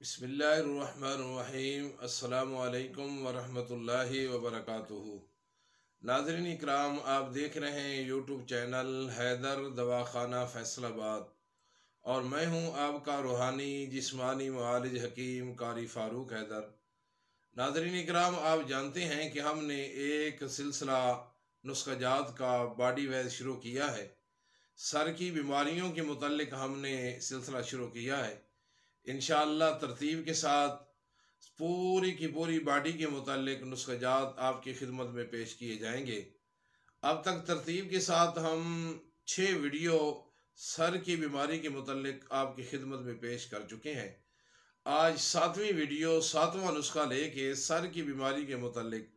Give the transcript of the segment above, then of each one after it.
बिस्मिल्लाहिर्रहमानिर्रहीम। अस्सलामु अलैकुम वरहमतुल्लाहि वबरकातुहू। नाज़रीन इकराम, आप देख रहे हैं यूट्यूब चैनल हैदर दवाखाना फैसलाबाद और मैं हूं आपका रूहानी जिस्मानी मुआलिज हकीम कारी फ़ारूक हैदर। नाज़रीन इकराम, आप जानते हैं कि हमने एक सिलसिला नुस्ख़ाजात का बॉडी वेल शुरू किया है। सर की बीमारियों के मुतल्लिक हमने सिलसिला शुरू किया है। इंशाअल्लाह तरतीब के साथ पूरी की पूरी बॉडी के मुतालिक नुस्ख़ाजात आपकी खिदमत में पेश किए जाएंगे। अब तक तरतीब के साथ हम 6 वीडियो सर की बीमारी के मुतालिक आपकी खिदमत में पेश कर चुके हैं। आज 7वीं वीडियो 7वां नुस्खा लेके सर की बीमारी के मुतालिक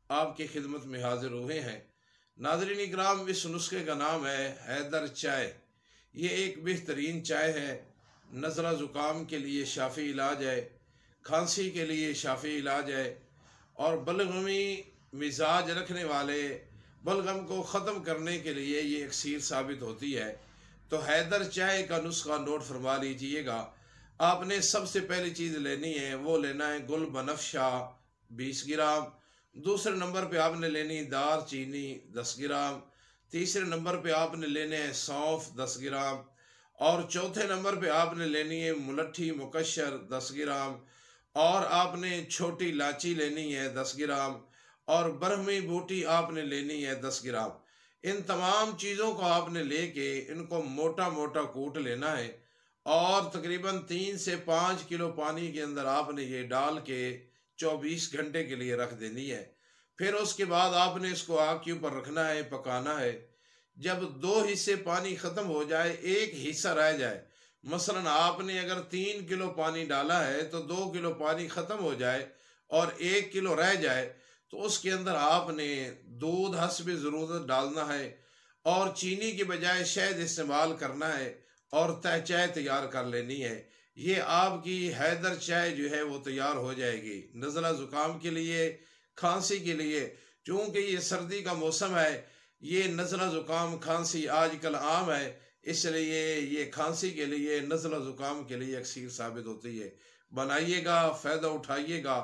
आपकी खिदमत में हाजिर हुए हैं। नाज़रीन इकराम, इस नुस्खे का नाम है हैदर चाय। ये एक बेहतरीन चाय है। नज़ला ज़ुकाम के लिए शाफ़ी इलाज है, खांसी के लिए शाफ़ी इलाज है और बलगमी मिजाज रखने वाले बलगम को ख़त्म करने के लिए ये इक्सीर साबित होती है। तो हैदर चाय का नुस्खा नोट फरमा लीजिएगा। आपने सबसे पहली चीज़ लेनी है, वो लेना है गुल बनफशा 20 ग्राम। दूसरे नंबर पे आपने लेनी दार चीनी 10 ग्राम। तीसरे नंबर पे आपने लेने हैं सौंफ 10 ग्राम और चौथे नंबर पे आपने लेनी है मुलट्ठी मुकशर 10 ग्राम और आपने छोटी इलायची लेनी है 10 ग्राम और बरहमी बूटी आपने लेनी है 10 ग्राम। इन तमाम चीज़ों को आपने लेके इनको मोटा मोटा कूट लेना है और तकरीबन 3 से 5 किलो पानी के अंदर आपने ये डाल के 24 घंटे के लिए रख देनी है। फिर उसके बाद आपने इसको आग के ऊपर रखना है, पकाना है। जब 2 हिस्से पानी ख़त्म हो जाए, एक हिस्सा रह जाए, मसलन आपने अगर 3 किलो पानी डाला है तो 2 किलो पानी ख़त्म हो जाए और 1 किलो रह जाए तो उसके अंदर आपने दूध हस्ब ज़रूरत डालना है और चीनी के बजाय शहद इस्तेमाल करना है और चाय तैयार कर लेनी है। ये आपकी हैदर चाय जो है वो तैयार हो जाएगी नज़ला ज़ुकाम के लिए, खांसी के लिए। चूँकि ये सर्दी का मौसम है, ये नज़ला ज़ुकाम खांसी आजकल आम है, इसलिए ये खांसी के लिए, नज़ला ज़ुकाम के लिए अक्सर साबित होती है। बनाइएगा, फ़ायदा उठाइएगा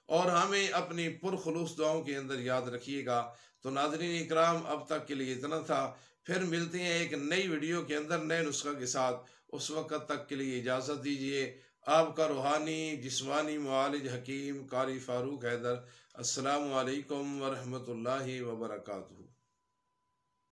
और हमें अपनी पुरखुलूस दुआओं के अंदर याद रखिएगा। तो नाज़रीन इकराम, अब तक के लिए इतना था। फिर मिलते हैं एक नई वीडियो के अंदर नए नुस्खा के साथ। उस वक़्त तक के लिए इजाज़त दीजिए। आपका रूहानी जिस्मानी मुआलिज हकीम कारी फ़ारूक हैदर। अस्सलामु अलैकुम वरहमतुल्लाहि वबरकातुहू।